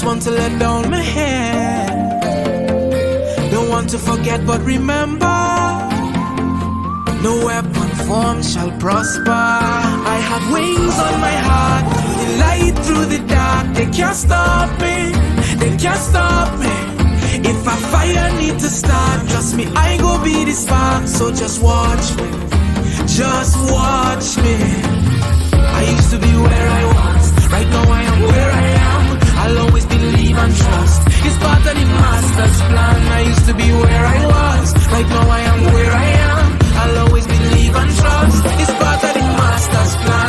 just want to let down my head. Don't want to forget but remember, no weapon formed shall prosper. I have wings on my heart, through the light, through the dark. They can't stop me, they can't stop me. If a fire need to start, trust me, I go be the spark. So just watch me, just watch me. I used to be where I was, right now I am where I am. I'll always believe and trust, it's part of the master's plan. I used to be where I was, right now I am where I am. I'll always believe and trust, it's part of the master's plan.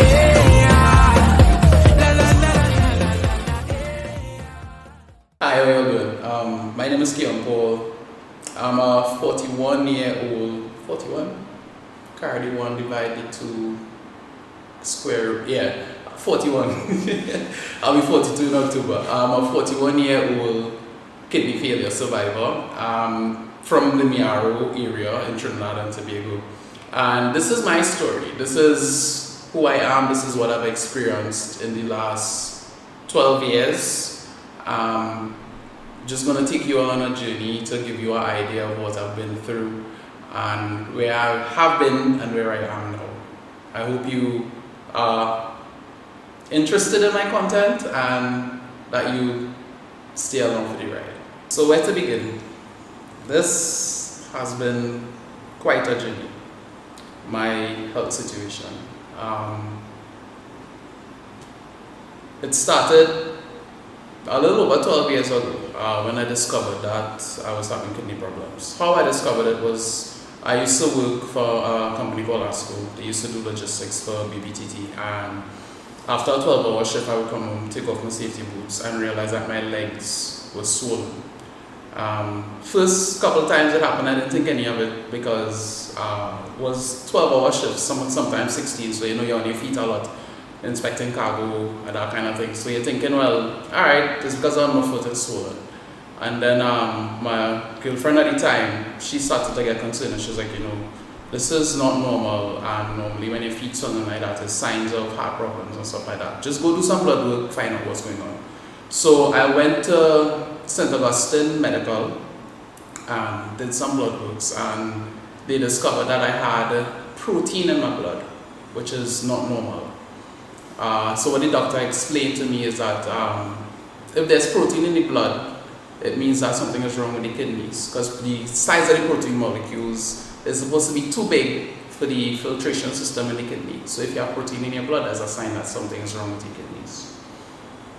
Hi, how are you doing? My name is Keon Paul. I'm a 41-year-old, 41? Carry 1 divided to square, 41. I'll be 42 in October. I'm a 41-year-old kidney failure survivor from the Miaro area in Trinidad and Tobago. And this is my story. This is who I am. This is what I've experienced in the last 12 years. Just going to take you on a journey to give you an idea of what I've been through and where I have been and where I am now. I hope you are interested in my content and that you stay along for the ride. So where to begin? This has been quite a journey, my health situation. It started a little over 12 years ago when I discovered that I was having kidney problems. How I discovered it was I used to work for a company called ASCO. They used to do logistics for BBTT, and after a 12-hour shift I would come home, take off my safety boots and realize that my legs were swollen. First couple of times it happened, I didn't think any of it because it was 12-hour shifts, sometimes 16, so you're on your feet a lot, inspecting cargo and that kind of thing. So you're thinking, well, alright, it's because my foot is swollen. And then my girlfriend at the time, she started to get concerned and she was like, this is not normal, and normally when your feet swollen like that, it's signs of heart problems and stuff like that. Just go do some blood work, find out what's going on. So I went to St. Augustine Medical and did some blood works, and they discovered that I had protein in my blood, which is not normal. So what the doctor explained to me is that if there's protein in the blood, it means that something is wrong with the kidneys, because the size of the protein molecules is supposed to be too big for the filtration system in the kidney. So if you have protein in your blood, that's a sign that something is wrong with your kidneys.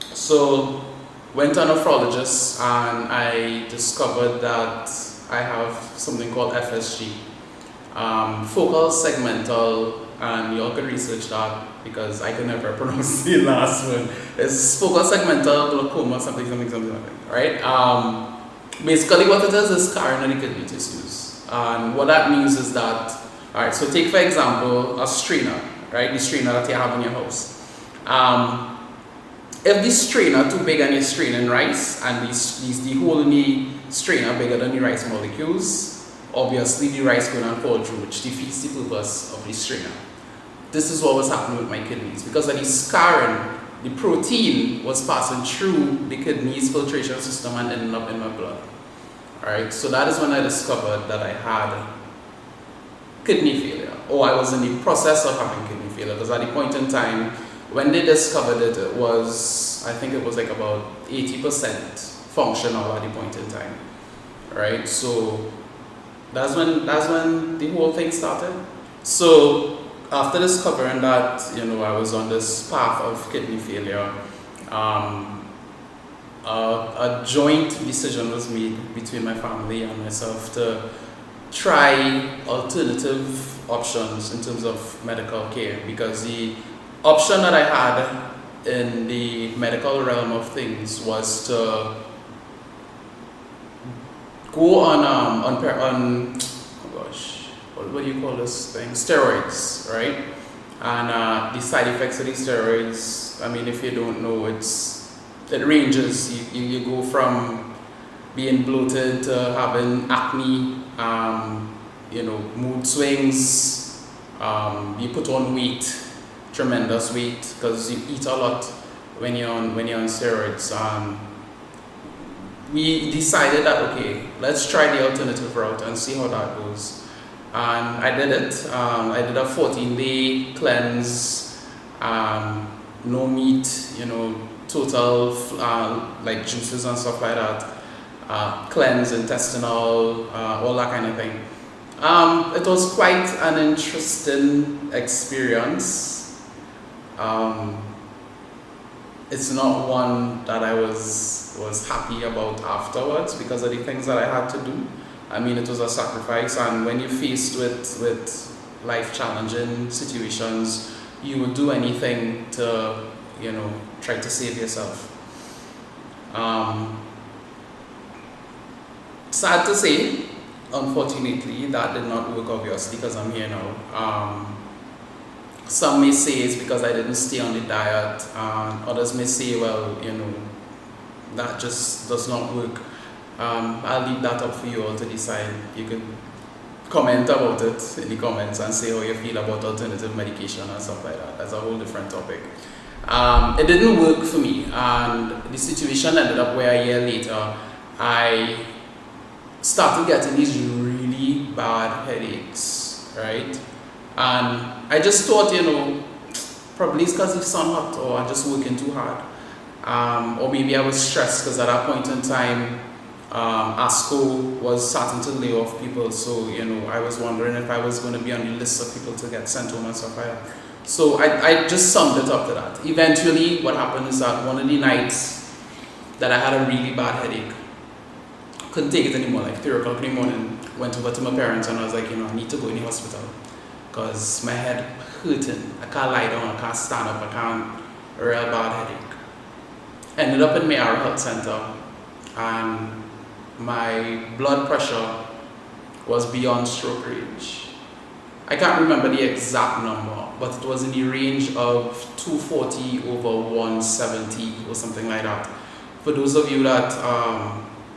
So went to a nephrologist and I discovered that I have something called FSG, focal segmental, and you all can research that because I can never pronounce the last one. It's focal segmental glaucoma, something, right? Basically what it is scarring of the kidney tissues. And what that means is that, alright, so take for example a strainer, right? The strainer that you have in your house. If the strainer too big and you're straining rice, and the hole in the strainer bigger than the rice molecules, obviously the rice going to fall through, which defeats the purpose of the strainer. This is what was happening with my kidneys. Because of the scarring, the protein was passing through the kidneys filtration system and ending up in my blood. Alright, so that is when I discovered that I had kidney failure, or I was in the process of having kidney failure, because at the point in time when they discovered it, it was, I think it was like about 80% functional at the point in time. Alright, so that's when the whole thing started. So after discovering that, I was on this path of kidney failure, a joint decision was made between my family and myself to try alternative options in terms of medical care, because the option that I had in the medical realm of things was to go on what do you call this thing? Steroids, right? And the side effects of these steroids, I mean, if you don't know, it ranges. You go from being bloated to having acne, mood swings, you put on weight, tremendous weight, because you eat a lot when you're on steroids. we decided that, okay, let's try the alternative route and see how that goes. And I did it. I did a 14-day cleanse, no meat, total like juices and stuff like that, cleanse, intestinal, all that kind of thing. It was quite an interesting experience. It's not one that I was happy about afterwards because of the things that I had to do. I mean, it was a sacrifice, and when you're faced with life-challenging situations, you would do anything to, try to save yourself. Sad to say, unfortunately, that did not work, obviously, because I'm here now. Some may say it's because I didn't stay on the diet, and others may say, well, that just does not work. I'll leave that up for you all to decide. You could comment about it in the comments and say how you feel about alternative medication and stuff like that. That's a whole different topic. It didn't work for me, and the situation ended up where a year later I started getting these really bad headaches, right? And I just thought, probably it's because the sun hot, or I'm just working too hard. Or maybe I was stressed because at that point in time, ASCO was starting to lay off people. So, I was wondering if I was going to be on the list of people to get sent home and stuff like that. So I just summed it up to that. Eventually, what happened is that one of the nights that I had a really bad headache, couldn't take it anymore, like 3 o'clock in the morning, went over to my parents and I was like, I need to go in the hospital because my head hurting. I can't lie down, I can't stand up, I can't, a real bad headache. Ended up in Mayo Health Center, and my blood pressure was beyond stroke range. I can't remember the exact number, but it was in the range of 240 over 170 or something like that. For those of you that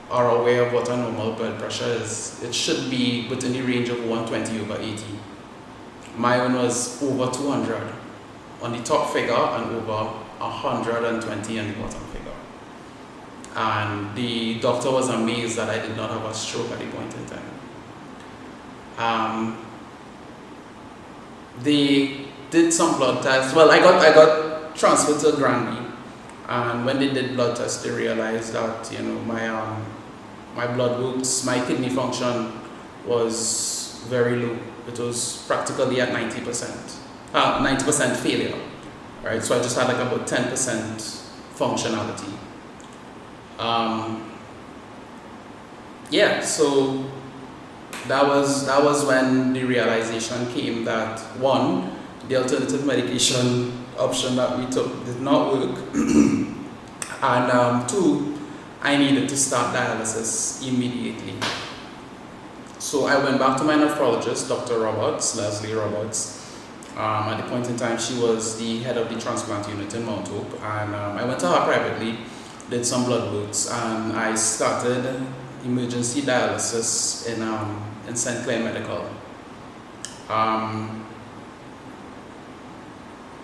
are aware of what a normal blood pressure is, it should be within the range of 120 over 80. My own was over 200 on the top figure and over 120 on the bottom figure. And the doctor was amazed that I did not have a stroke at the point in time. They did some blood tests. Well, I got transferred to Granby, and when they did blood tests, they realized that my blood works, my kidney function was very low. It was practically at 90% failure. Right, so I just had like about 10% functionality. So that was when the realization came that, one, the alternative medication option that we took did not work, and two, I needed to start dialysis immediately. So I went back to my nephrologist, Dr. Leslie Roberts. At the point in time, she was the head of the transplant unit in Mount Hope, and I went to her privately, did some blood works, and I started emergency dialysis in St. Clair Medical.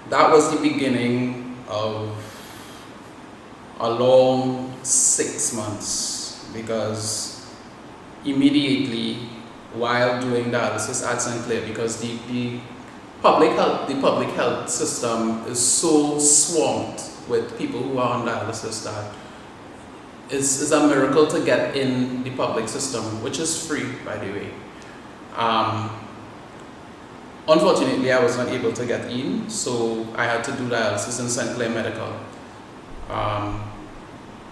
That was the beginning of a long 6 months, because immediately while doing dialysis at St. Clair, because the public health system is so swamped with people who are on dialysis that it's a miracle to get in the public system, which is free, by the way. Unfortunately, I was not able to get in, so I had to do dialysis in St. Clair Medical.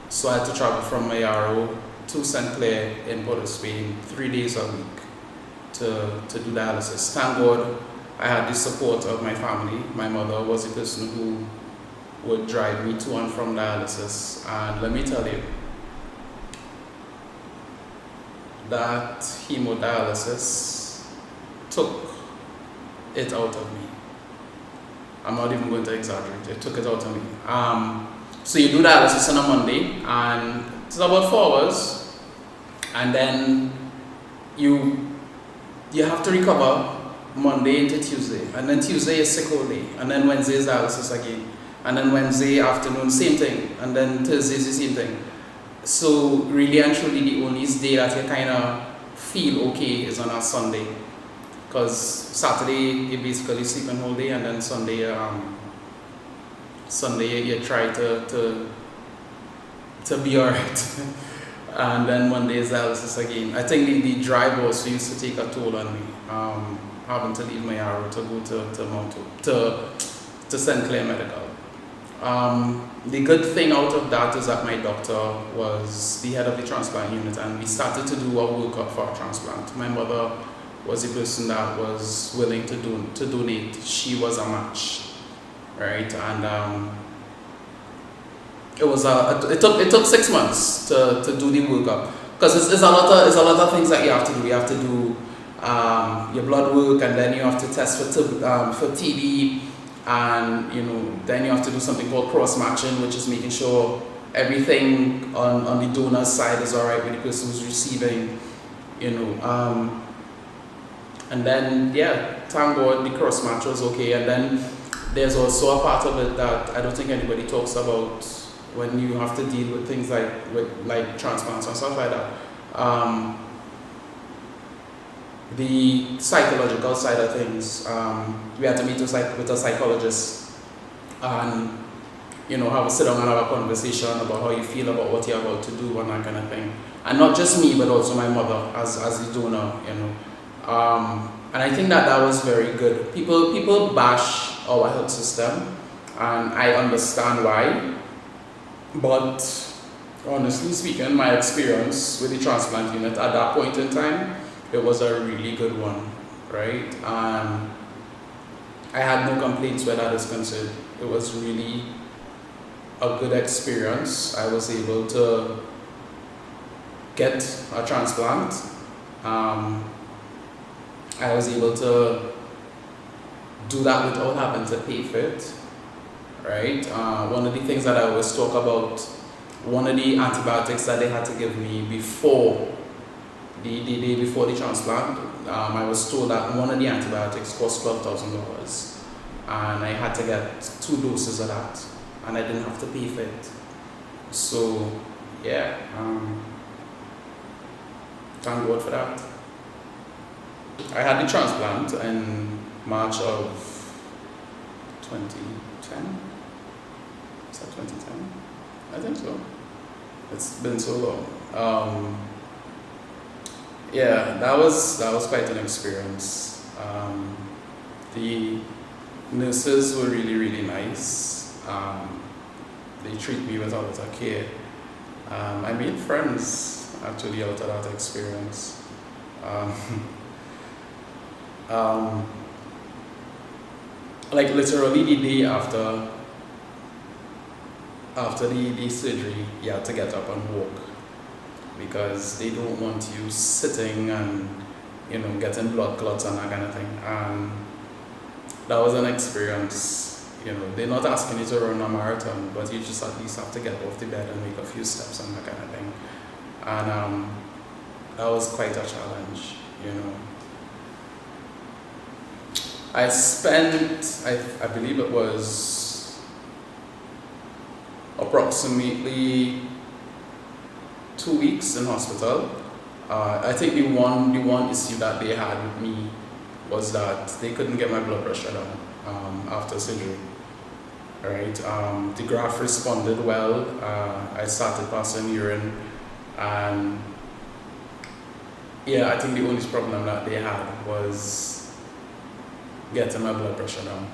So I had to travel from Mayaro to St. Clair in Port of Spain 3 days a week to do dialysis. Thank God I had the support of my family. My mother was the person who would drive me to and from dialysis, and let me tell you, that hemodialysis took it out of me. I'm not even going to exaggerate, it took it out of me. So you do dialysis on a Monday, and it's about 4 hours, and then you have to recover Monday into Tuesday, and then Tuesday is sick whole day, and then Wednesday is dialysis again, and then Wednesday afternoon same thing, and then Thursday is the same thing. So really and truly, the only day that you kind of feel okay is on a Sunday, because Saturday you basically sleeping whole day, and then Sunday you try to be alright. And then Monday is dialysis again. I think the drive also used to take a toll on me. Having to leave my arrow to go to St. Clair Medical. The good thing out of that is that my doctor was the head of the transplant unit, and we started to do a workup for a transplant. My mother was the person that was willing to donate. She was a match, right? And it took 6 months to do the workup, because it's a lot of things that you have to do. You have to do your blood work, and then you have to test for TB, and then you have to do something called cross matching, which is making sure everything on the donor's side is alright with the person who's receiving, and then thank God the cross match was okay. And then there's also a part of it that I don't think anybody talks about when you have to deal with things like transplants and stuff like that. The psychological side of things, we had to meet with a psychologist and have a sit down and have a conversation about how you feel about what you're about to do and that kind of thing. And not just me, but also my mother as the donor, and I think that was very good. People bash our health system, and I understand why. But honestly speaking, my experience with the transplant unit at that point in time, it was a really good one, right? And I had no complaints where that is concerned. It was really a good experience. I was able to get a transplant. I was able to do that without having to pay for it, right? One of the things that I always talk about, one of the antibiotics that they had to give me before the day before the transplant, I was told that one of the antibiotics cost $12,000, and I had to get 2 doses of that, and I didn't have to pay for it. So thank God for that. I had the transplant in March of 2010. Is that 2010? I think so. It's been so long. That was quite an experience. The nurses were really, really nice. They treat me with a lot of care. I made friends actually out of that experience. Like literally the day after the surgery, you had to get up and walk, because they don't want you sitting and getting blood clots and that kind of thing. And that was an experience. They're not asking you to run a marathon, but you just at least have to get off the bed and make a few steps and that kind of thing. And that was quite a challenge. I spent, I believe it was approximately 2 weeks in hospital. I think the one issue that they had with me was that they couldn't get my blood pressure down after surgery. Right? The graft responded well. I started passing urine, and I think the only problem that they had was getting my blood pressure down.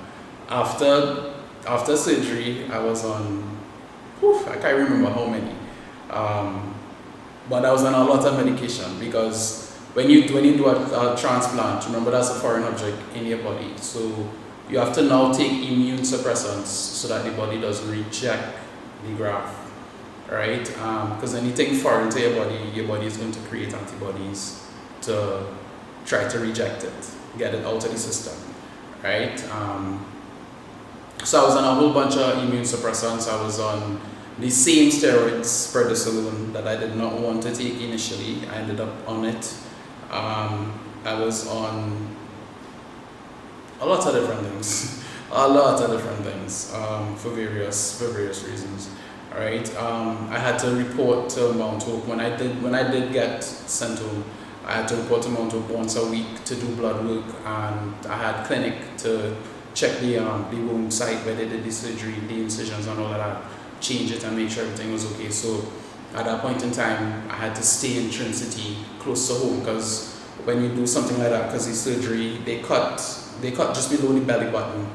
After surgery, I was on, I can't remember how many, but I was on a lot of medication, because when you do a transplant, remember that's a foreign object in your body, so you have to now take immune suppressants so that the body doesn't reject the graft, right? Because anything foreign to your body is going to create antibodies to try to reject it, get it out of the system. Right? So I was on a whole bunch of immune suppressants. I was on the same steroids, prednisolone, that I did not want to take initially. I ended up on it. I was on a lot of different things, for various reasons. right? I had to report to Mount Hope when I did get sent home. I had to report to Mount Hope once a week to do blood work, and I had clinic to check the wound site where they did the surgery, the incisions and all of that, change it and make sure everything was okay. So at that point in time, I had to stay in Trinity, close to home, because when you do something like that, because the surgery, they cut just below the belly button,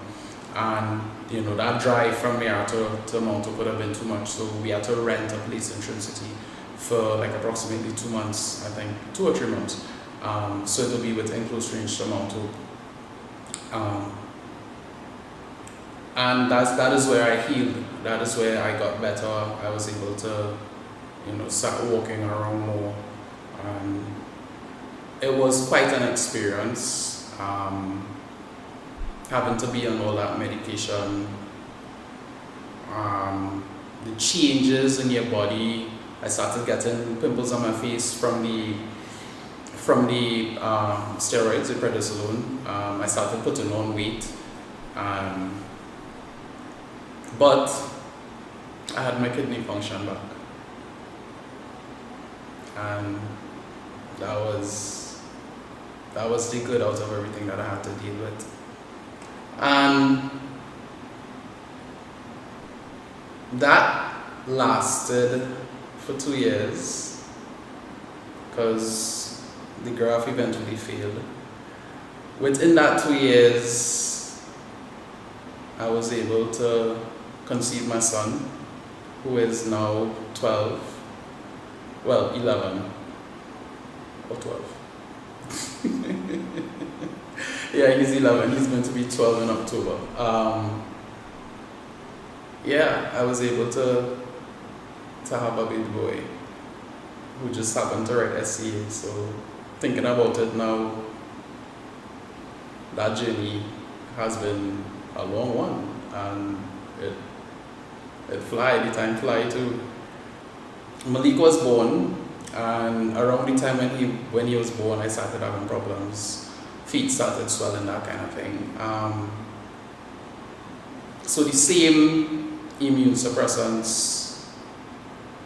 and you know that drive from here to Mount Hope would have been too much. So we had to rent a place in Trinity for like approximately 2 months, I think, 2 or 3 months. So it'll be within close range to Mount Hope. And that is where I healed. That is where I got better. I was able to, you know, start walking around more. It was quite an experience, having to be on all that medication. The changes in your body. I started getting pimples on my face from the steroids, the prednisolone. I started putting on weight. But I had my kidney function back, and that was the good out of everything that I had to deal with. And that lasted for 2 years because the graft eventually failed. Within that 2 years, I was able to conceive my son, who is now 11 or 12. Yeah, he's 11. He's going to be 12 in October. Yeah, I was able to have a baby boy who just happened to write SCA. So thinking about it now, that journey has been a long one, and the time fly too. Malik was born, and around the time when he was born, I started having problems. Feet started swelling, that kind of thing. So the same immune suppressants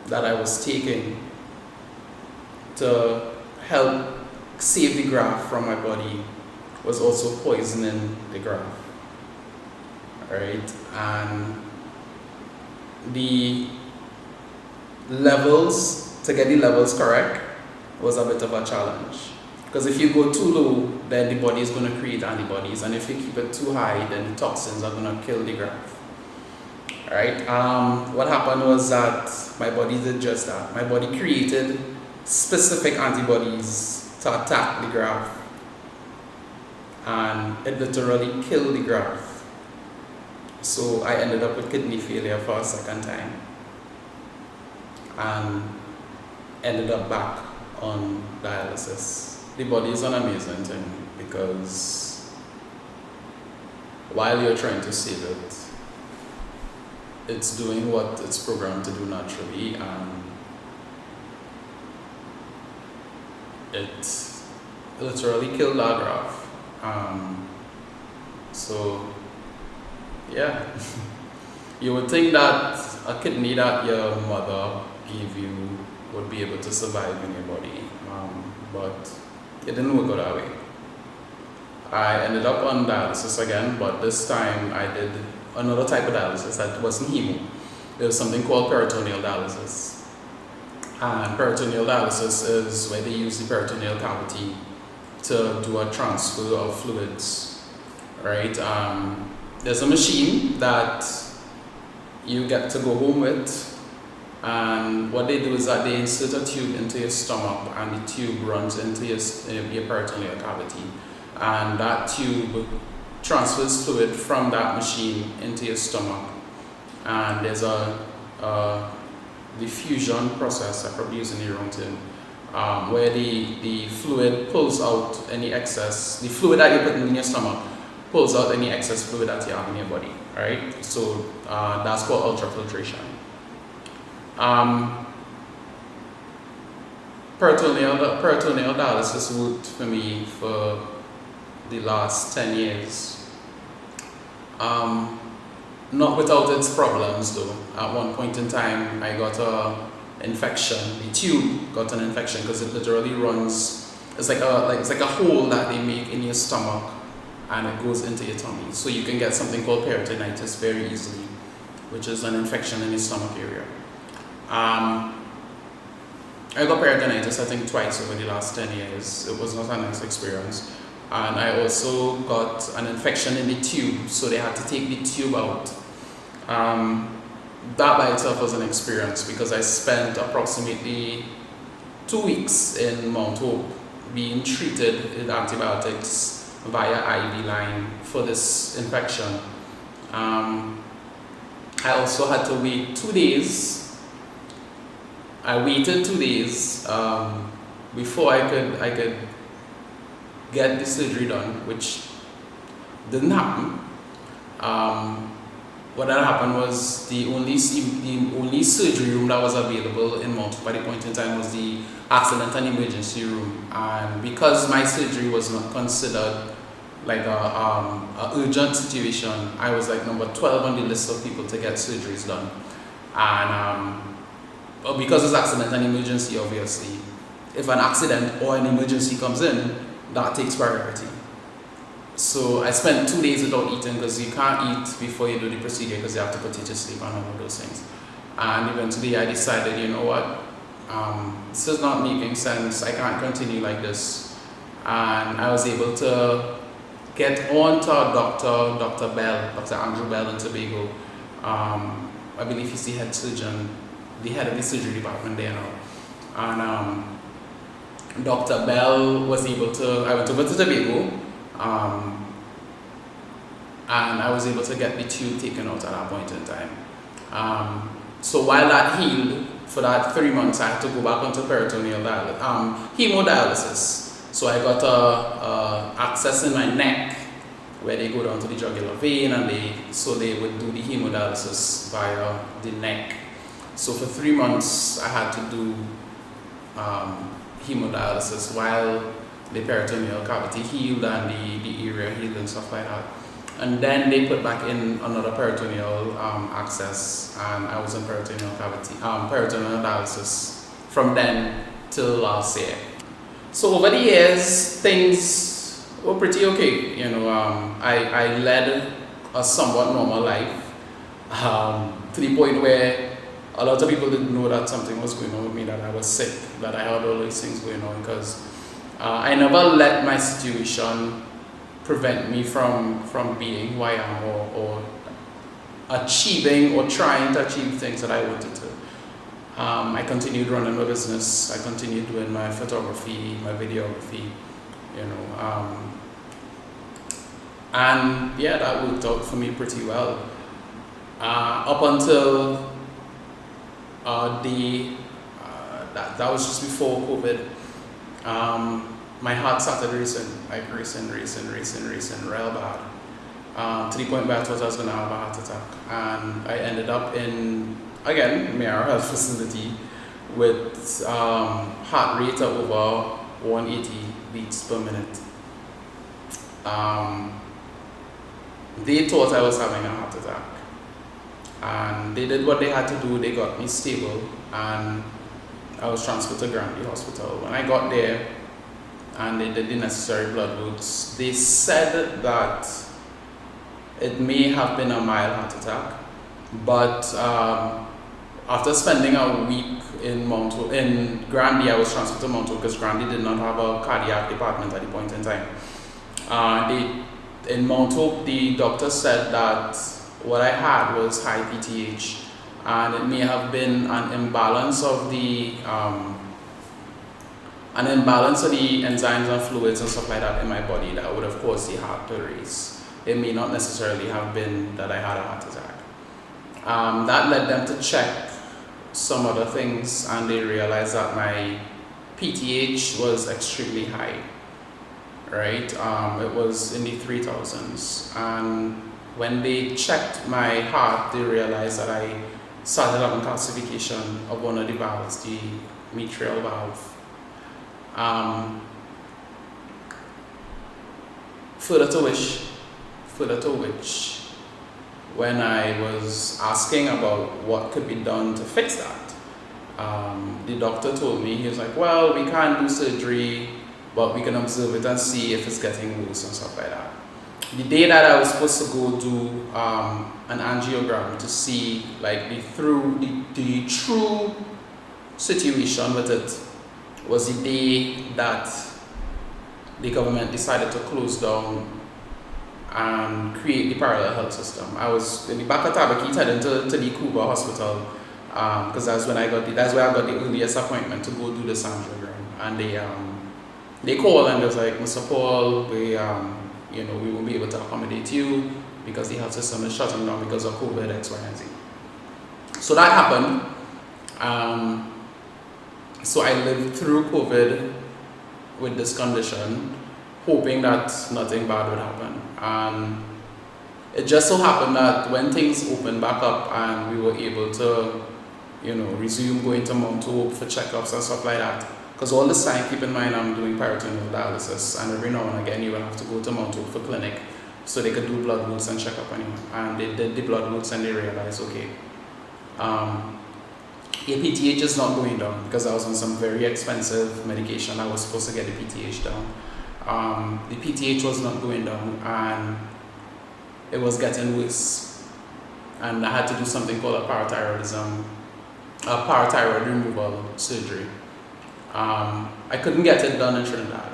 that I was taking to help save the graft from my body was also poisoning the graft. Right? And the levels, to get the levels correct, was a bit of a challenge. Because if you go too low, then the body is going to create antibodies, and if you keep it too high, then the toxins are going to kill the graft. Right? What happened was that my body did just that. My body created specific antibodies to attack the graft, and it literally killed the graft. So I ended up with kidney failure for a second time, and ended up back on dialysis. The body is an amazing thing, because while you're trying to save it, it's doing what it's programmed to do naturally, and it literally killed our graft. So yeah, you would think that a kidney that your mother gave you would be able to survive in your body, but it didn't work out that way. I ended up on dialysis again, but this time I did another type of dialysis that wasn't hemo. There was something called peritoneal dialysis. And peritoneal dialysis is where they use the peritoneal cavity to do a transfer of fluids, right? There's a machine that you get to go home with, and what they do is that they insert a tube into your stomach, and the tube runs into your peritoneal cavity, and that tube transfers fluid from that machine into your stomach, and there's a diffusion process, I'm probably using the wrong term, where the fluid pulls out any excess, the fluid that you're putting in your stomach pulls out any excess fluid that you have in your body, right? So that's called ultrafiltration. Peritoneal dialysis worked for me for the last 10 years. not without its problems though. At one point in time, I got a infection. The tube got an infection because it literally runs. It's like a hole that they make in your stomach, and it goes into your tummy. So you can get something called peritonitis very easily, which is an infection in your stomach area. I got peritonitis I think twice over the last 10 years. It was not a nice experience. And I also got an infection in the tube, so they had to take the tube out. That by itself was an experience because I spent approximately 2 weeks in Mount Hope being treated with antibiotics via IV line for this infection. I also had to wait 2 days. I waited 2 days before I could get the surgery done, which didn't happen. What had happened was the only surgery room that was available in Mount Hope at the point in time was the accident and emergency room, and because my surgery was not considered like a urgent situation, I was like number 12 on the list of people to get surgeries done. And because it's accident and emergency, obviously, if an accident or an emergency comes in, that takes priority. So I spent 2 days without eating because you can't eat before you do the procedure because you have to put you to sleep and all of those things. And eventually I decided, you know what, this is not making sense. I can't continue like this. And I was able to get on to Dr. Bell, Dr. Andrew Bell in Tobago. I believe he's the head surgeon, the head of the surgery department there now. And Dr. Bell was able to, I went over to Tobago, and I was able to get the tube taken out at that point in time. So while that healed, for that 3 months, I had to go back onto peritoneal hemodialysis. So I got access in my neck, where they go down to the jugular vein, and they would do the hemodialysis via the neck. So for 3 months, I had to do hemodialysis while the peritoneal cavity healed and the area healed and stuff like that. And then they put back in another peritoneal access, and I was in peritoneal dialysis from then till last year. So over the years, things were pretty okay. You know, I led a somewhat normal life to the point where a lot of people didn't know that something was going on with me, that I was sick, that I had all these things going on, because I never let my situation prevent me from being who I am or achieving or trying to achieve things that I wanted to. I continued running my business. I continued doing my photography, my videography, you know, and yeah, that worked out for me pretty well. Up until that was just before COVID. My heart started racing real bad, to the point where I thought I was going to have a heart attack, and I ended up in, again, Mayor Health Facility with heart rate of over 180 beats per minute. They thought I was having a heart attack, and they did what they had to do. They got me stable, and I was transferred to Graft Hospital. When I got there and they did the necessary blood works, they said that it may have been a mild heart attack, but after spending a week in Granby, I was transferred to Mount Hope because Granby did not have a cardiac department at the point in time. In Mount Hope, the doctor said that what I had was high PTH, and it may have been an imbalance of the enzymes and fluids and stuff like that in my body that would have caused the heart to race. It may not necessarily have been that I had a heart attack. That led them to check some other things, and they realized that my PTH was extremely high, right? It was in the 3000s, and when they checked my heart, they realized that I started having calcification of one of the valves, the mitral valve. Further to which when I was asking about what could be done to fix that, the doctor told me, he was like, well, we can't do surgery, but we can observe it and see if it's getting worse and stuff like that. The day that I was supposed to go do an angiogram to see like the true situation with it was the day that the government decided to close down and create the parallel health system. I was in the back of Tabakit heading to the Cuba hospital because that's where I got the earliest appointment to go do the angiogram. And they called and they was like, Mr. Paul, we won't be able to accommodate you because the health system is shutting down because of COVID, X, Y, and Z. So that happened. So I lived through COVID with this condition, hoping that nothing bad would happen. And it just so happened that when things opened back up and we were able to, resume going to Mount Hope for checkups and stuff like that, because all this time, keep in mind, I'm doing peritoneal dialysis, and every now and again you will have to go to Mount Hope for clinic so they could do blood works and check up on you. And they did the blood works and they realized, okay, your PTH is not going down, because I was on some very expensive medication. I was supposed to get the PTH down. The PTH was not going down and it was getting worse. And I had to do something called a parathyroid removal surgery. I couldn't get it done in Trinidad.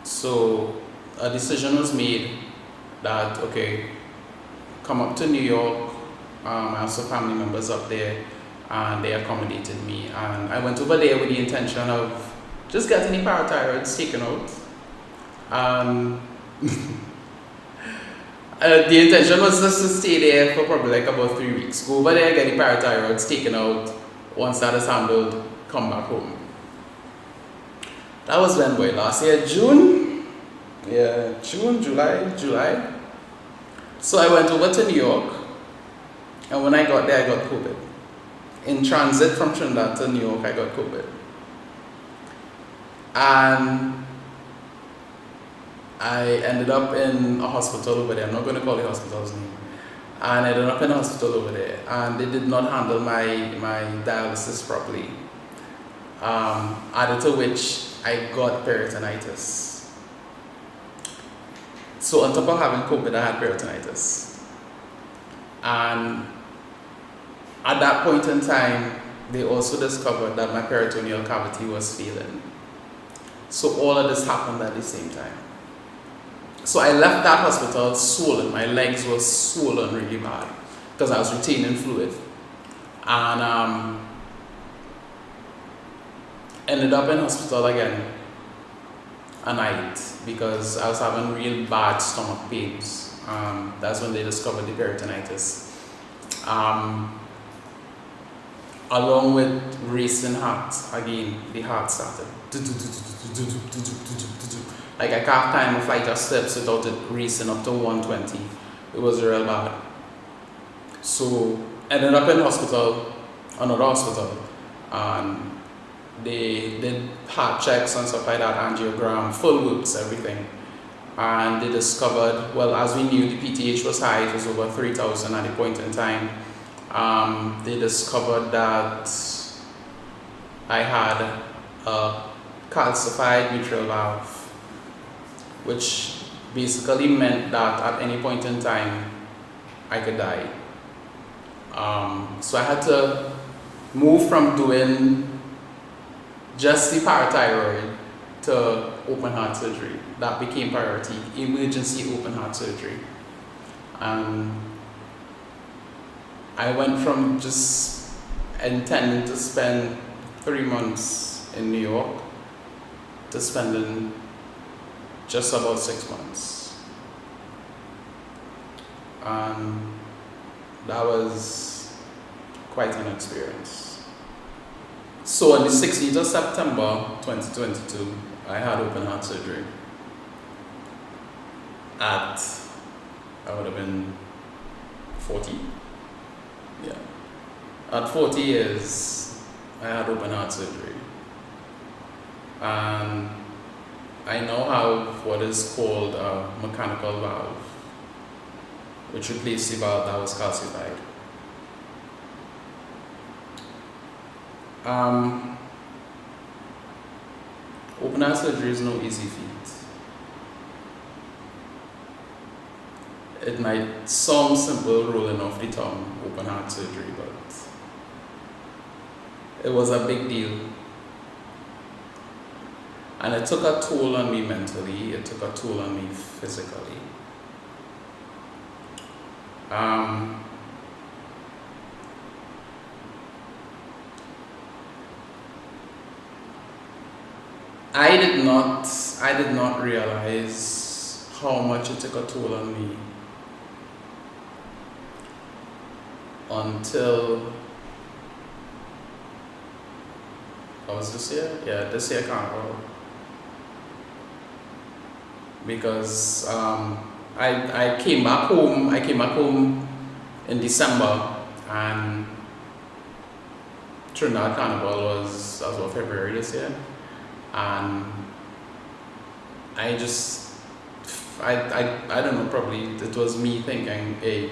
So a decision was made that, okay, come up to New York. I have some family members up there and they accommodated me. And I went over there with the intention of just getting the parathyroids taken out. The intention was just to stay there for probably like about 3 weeks. Go over there, get the parathyroids taken out. Once that is handled, come back home. That was when, boy, last year, June. Yeah, June, July. So I went over to New York, and when I got there, I got COVID. In transit from Trinidad to New York, I got COVID. And I ended up in a hospital over there. I'm not going to call the hospital's name. And I ended up in a hospital over there, and they did not handle my dialysis properly. Added to which I got peritonitis. So on top of having COVID, I had peritonitis. And at that point in time, they also discovered that my peritoneal cavity was failing. So all of this happened at the same time. So I left that hospital swollen. My legs were swollen really bad because I was retaining fluid. And ended up in hospital again a night because I was having real bad stomach pains. That's when they discovered the peritonitis. Along with racing heart, again, the heart started. Like I can't climb a flight of steps without it racing up to 120. It was real bad. So ended up in hospital, another hospital, and they did heart checks and stuff like that, angiogram, full works, everything. And they discovered, well, as we knew, the PTH was high, it was over 3,000 at the point in time. They discovered that I had a calcified mitral valve, which basically meant that at any point in time, I could die. So I had to move from doing just the parathyroid to open heart surgery. That became priority, emergency open heart surgery. I went from just intending to spend 3 months in New York to spending just about 6 months. That was quite an experience. So on the 16th of September 2022, I had open heart surgery. I would have been 40. Yeah. At 40 years, I had open heart surgery. And I now have what is called a mechanical valve, which replaced the valve that was calcified. Open heart surgery is no easy feat. It might sound simple, rolling off the tongue, open heart surgery, but it was a big deal. And it took a toll on me mentally, it took a toll on me physically. I did not realize how much it took a toll on me until, what was this year? Yeah, this year Carnival. Because I came back home in December, and Trinidad Carnival was as of February this year, and I don't know, probably it was me thinking, hey,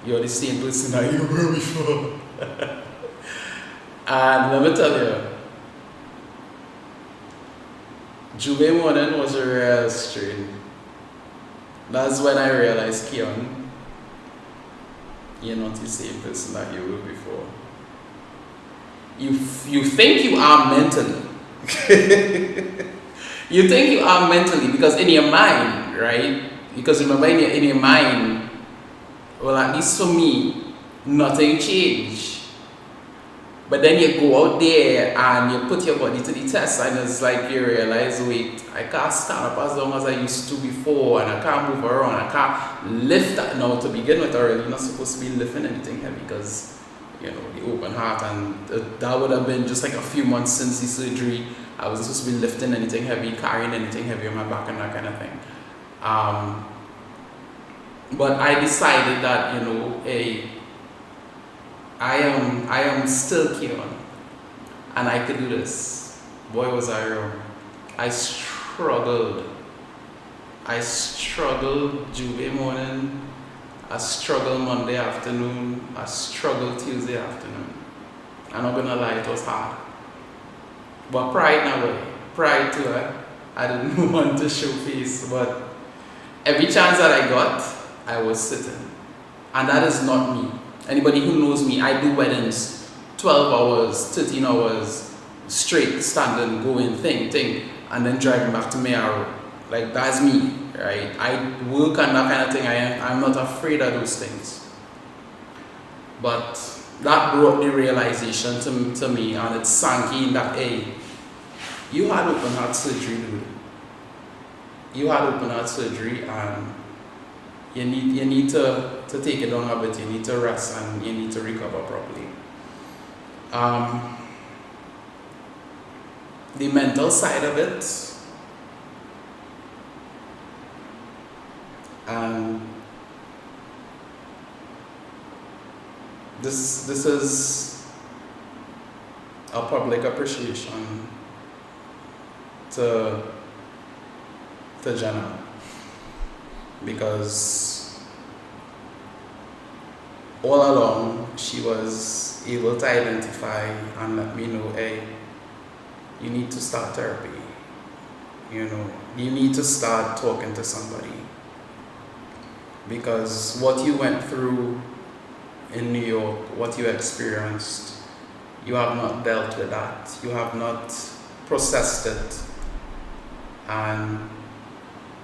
you're the same person that you were before. And let me tell you, Juve morning was a real strain. That's when I realized, Keon, you're not the same person that you were before. You think you are mentally. You think you are mentally, because in your mind, right? Because remember, in your mind, well, at least for me, nothing changed. But then you go out there and you put your body to the test, and it's like you realize, wait, I can't stand up as long as I used to before, and I can't move around, I can't lift that. Now, to begin with, already, you're not supposed to be lifting anything heavy because, you know, the open heart, and that would have been just like a few months since the surgery. I wasn't supposed to be lifting anything heavy, carrying anything heavy on my back, and that kind of thing. But I decided that, you know, hey, I am still Keon, and I could do this. Boy, was I wrong. I struggled Juve morning, I struggled Monday afternoon, I struggled Tuesday afternoon. I'm not gonna lie, it was hard. But pride to it, I didn't want to show face, but every chance that I got, I was sitting. And that is not me. Anybody who knows me, I do weddings 12 hours, 13 hours, straight, standing, going, thing, and then driving back to Mayaro. Like, that's me, right? I work on that kind of thing. I'm not afraid of those things. But that brought the realization to me, and it sank in that, hey, you had open heart surgery, dude. You had open heart surgery, and you need to take it down a bit. You need to rest, and you need to recover properly. The mental side of it, and this is a public appreciation to Jenna, because all along she was able to identify and let me know, hey, you need to start therapy. You know, you need to start talking to somebody, because what you went through in New York, what you experienced, you have not dealt with that. You have not processed it. And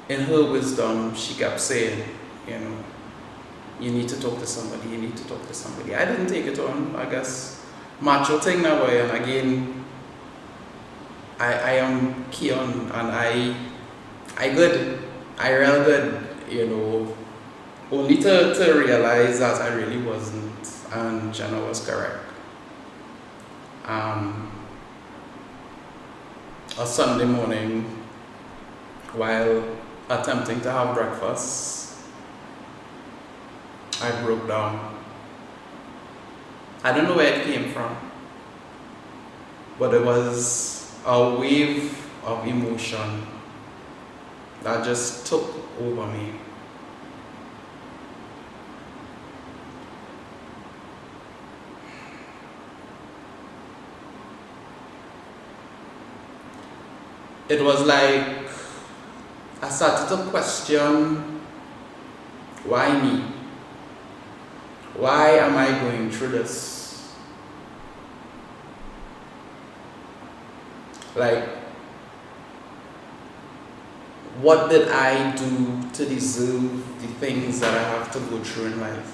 in her wisdom, she kept saying, you know, you need to talk to somebody, you need to talk to somebody. I didn't take it on, I guess. Macho thing that way, and again, I am Keon, and I good. I real good, you know, only to realize that I really wasn't, and Jenna was correct. A Sunday morning, while attempting to have breakfast, I broke down. I don't know where it came from, but it was a wave of emotion that just took over me. it was like I started to question, why me? Why am I going through this? Like, what did I do to deserve the things that I have to go through in life?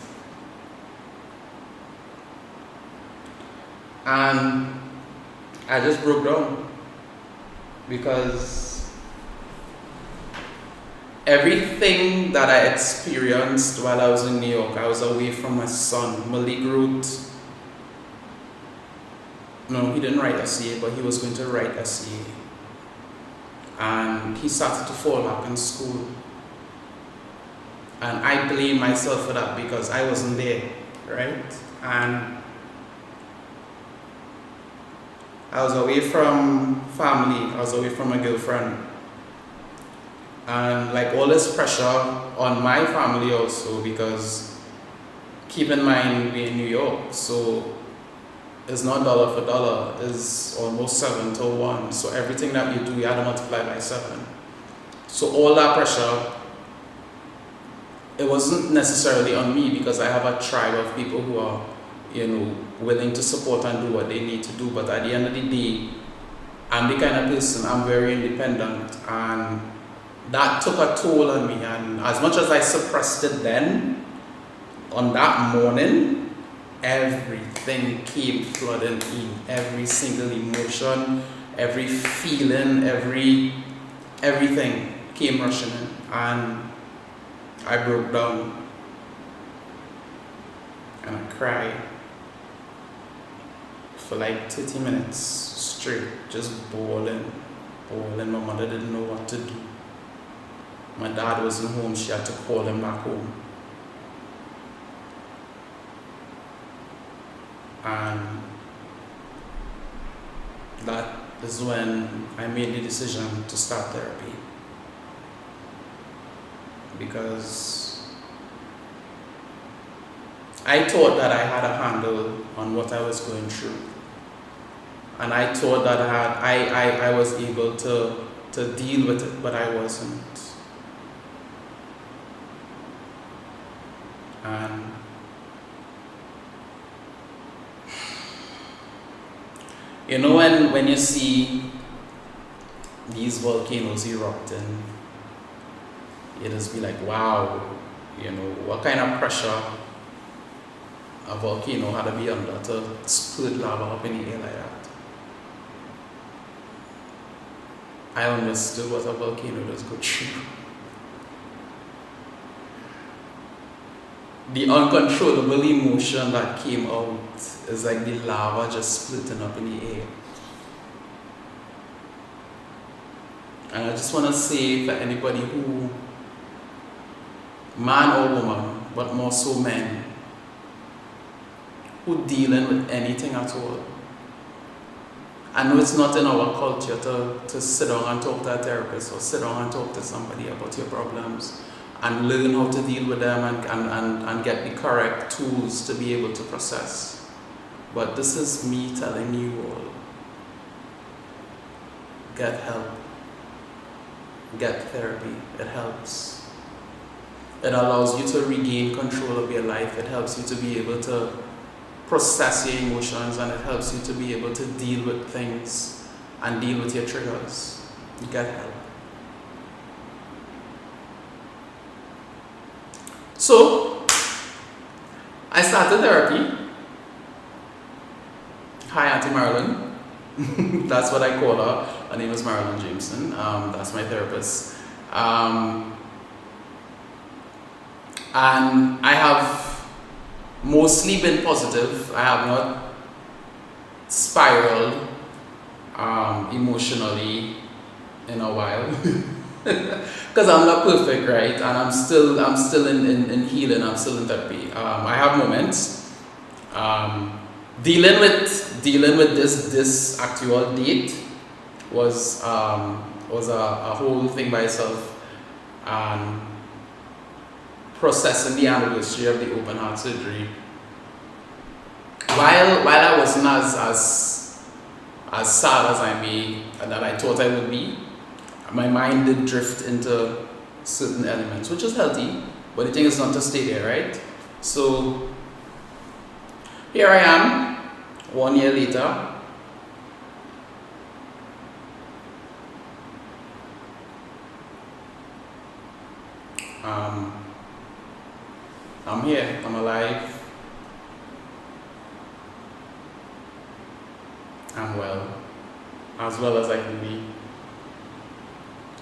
And I just broke down because everything that I experienced while I was in New York, I was away from my son. Malik wrote, no, he didn't write SCA, but he was going to write SCA. And he started to fall back in school. And I blame myself for that because I wasn't there, right? And I was away from family, I was away from my girlfriend. And like all this pressure on my family also, because keep in mind we're in New York, so it's not dollar for dollar, it's almost 7 to 1. So everything that you do, you have to multiply by 7. So all that pressure, it wasn't necessarily on me because I have a tribe of people who are, willing to support and do what they need to do. But at the end of the day, I'm the kind of person, I'm very independent, and that took a toll on me. And as much as I suppressed it then, on that morning, everything came flooding in. Every single emotion, every feeling, everything came rushing in. And I broke down. And I cried for like 30 minutes straight, just bawling. My mother didn't know what to do. My dad wasn't home, she had to call him back home. And that is when I made the decision to start therapy. Because I thought that I had a handle on what I was going through. And I thought that I was able to deal with it, but I wasn't. And when you see these volcanoes erupting, you just be like, wow, what kind of pressure a volcano had to be under to spurt lava up in the air like that. I understood what a volcano does go through. The uncontrollable emotion that came out is like the lava just splitting up in the air. And I just want to say for anybody who, man or woman, but more so men, who dealing with anything at all. I know it's not in our culture to sit down and talk to a therapist or sit down and talk to somebody about your problems and learn how to deal with them and get the correct tools to be able to process. But this is me telling you all, get help, get therapy, it helps. It allows you to regain control of your life, it helps you to be able to process your emotions, and it helps you to be able to deal with things and deal with your triggers. Get help. So, I started therapy. Hi, Auntie Marilyn. That's what I call her. Her name is Marilyn Jameson. That's my therapist. And I have mostly been positive. I have not spiraled emotionally in a while. Because I'm not perfect, right? And I'm still in healing, I'm still in therapy. I have moments. Dealing with this actual date was a whole thing by itself. Processing the anniversary of the open heart surgery. While I wasn't as sad as I thought I would be, my mind did drift into certain elements, which is healthy, but the thing is not to stay there, right? So here I am, 1 year later. I'm here, I'm alive, I'm as well as I can be.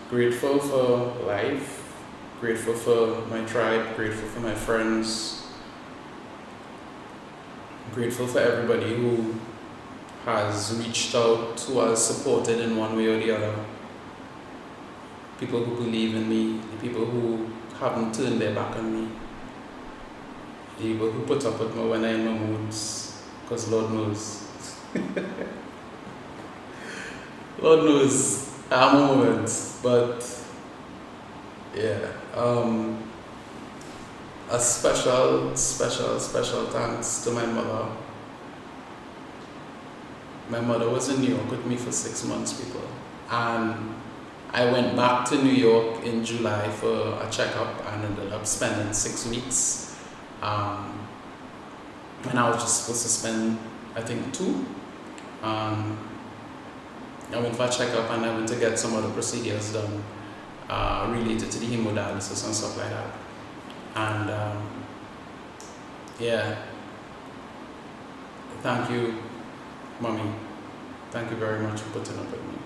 Grateful for life, grateful for my tribe, grateful for my friends, grateful for everybody who has reached out, who has supported in one way or the other. People who believe in me, the people who haven't turned their back on me, the people who put up with me when I'm in my moods, because Lord knows. Lord knows I have moments, but yeah. A special thanks to my mother. My mother was in New York with me for 6 months, people. And I went back to New York in July for a checkup and ended up spending 6 weeks. When I was just supposed to spend, I think, 2. I went for a checkup and I went to get some other procedures done related to the hemodialysis and stuff like that. And yeah, thank you, Mommy. Thank you very much for putting up with me.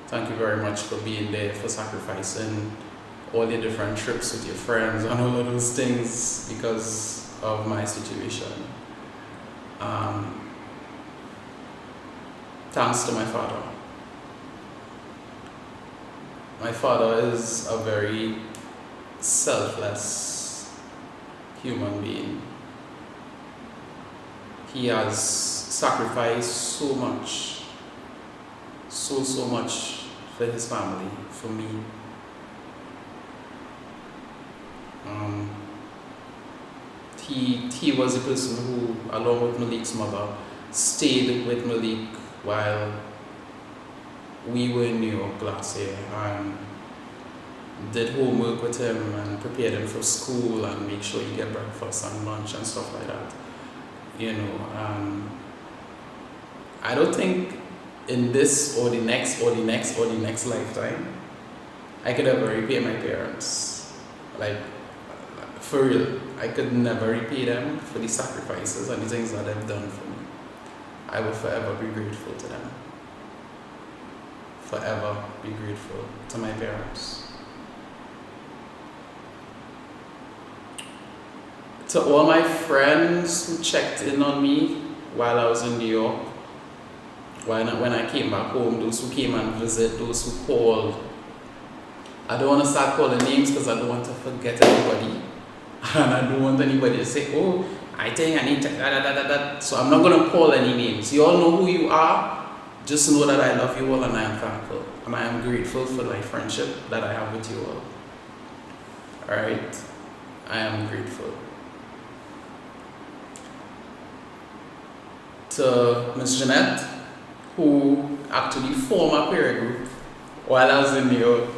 Thank you very much for being there, for sacrificing all your different trips with your friends and all of those things because of my situation. Thanks to my father. My father is a very selfless human being. He has sacrificed so much, so much for his family, for me. He was the person who, along with Malik's mother, stayed with Malik while we were in New York last year and did homework with him and prepared him for school and make sure he get breakfast and lunch and stuff like that. You know, I don't think in this or the next lifetime I could ever repay my parents. Like, for real, I could never repay them for the sacrifices and the things that they've done for me. I will forever be grateful to them. Forever be grateful to my parents. To all my friends who checked in on me while I was in New York, when I came back home, those who came and visited, those who called. I don't want to start calling names because I don't want to forget anybody. And I don't want anybody to say, oh, I think I need to da. So I'm not going to call any names. You all know who you are. Just know that I love you all and I am thankful. And I am grateful for my friendship that I have with you all. Alright? I am grateful. To Miss Jeanette, who actually formed a prayer group while I was in New York.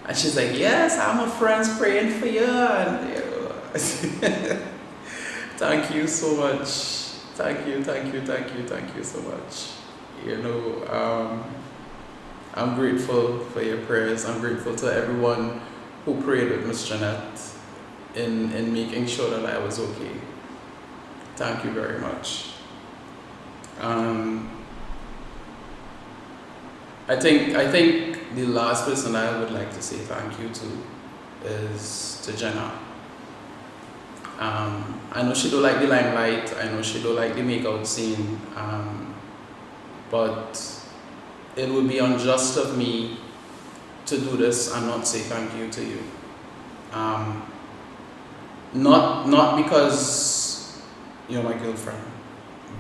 And she's like, yes, I'm a friend's praying for you. And, you know, thank you so much. Thank you so much. You know, I'm grateful for your prayers. I'm grateful to everyone who prayed with Miss Jeanette in making sure that I was okay. Thank you very much. I think the last person I would like to say thank you to is to Jenna. I know she don't like the limelight, I know she don't like the makeout scene, but it would be unjust of me to do this and not say thank you to you. Not because you're my girlfriend,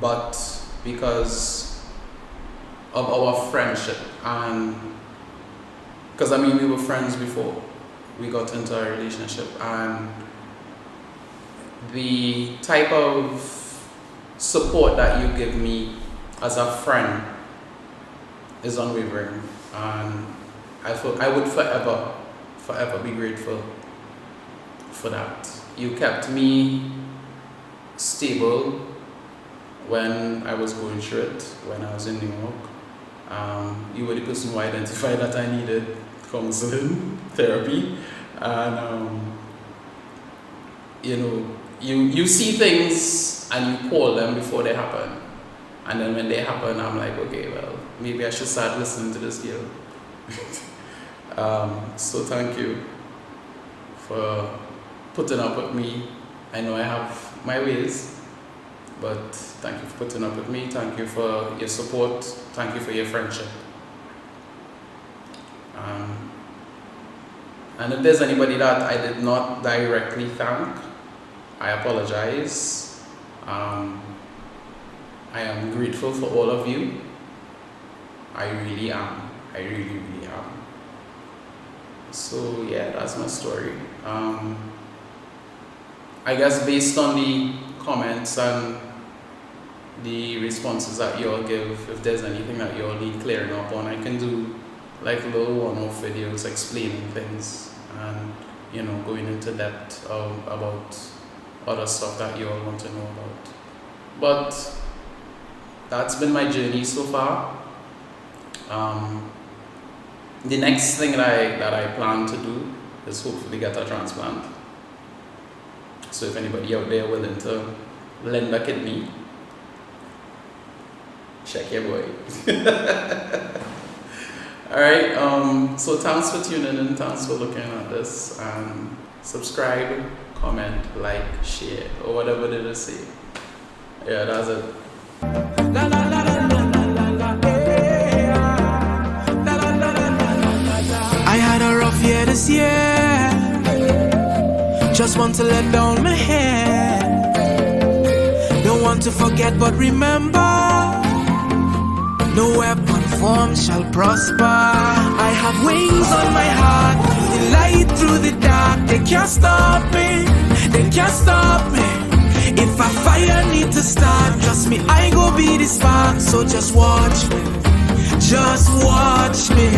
but because of our friendship, and because I mean we were friends before we got into a relationship, and the type of support that you give me as a friend is unwavering, and I would forever be grateful for that. You kept me stable when I was going through it, when I was in New York. You were the person who identified that I needed counseling, therapy, and you see things and you call them before they happen, and then when they happen, I'm like, okay, well, maybe I should start listening to this girl. So thank you for putting up with me. I know I have my ways, but thank you for putting up with me. Thank you for your support. Thank you for your friendship. And if there's anybody that I did not directly thank, I apologize. I am grateful for all of you. I really am. I really, really am. So yeah, that's my story. I guess based on the comments and the responses that you all give, if there's anything that you all need clearing up on, I can do like little one-off videos explaining things and going into depth about other stuff that you all want to know about. But that's been my journey so far. The next thing that I plan to do is hopefully get a transplant. So if anybody out there willing to lend a kidney, check your boy. Alright, so thanks for tuning in, thanks for looking at this, and subscribe, comment, like, share, or whatever they just say. Yeah, that's it. I had a rough year this year. Just want to let down my head. Don't want to forget but remember, no weapon formed shall prosper. I have wings on my heart, the light through the dark. They can't stop me, they can't stop me. If a fire need to start, trust me, I go be the spark. So just watch me, just watch me.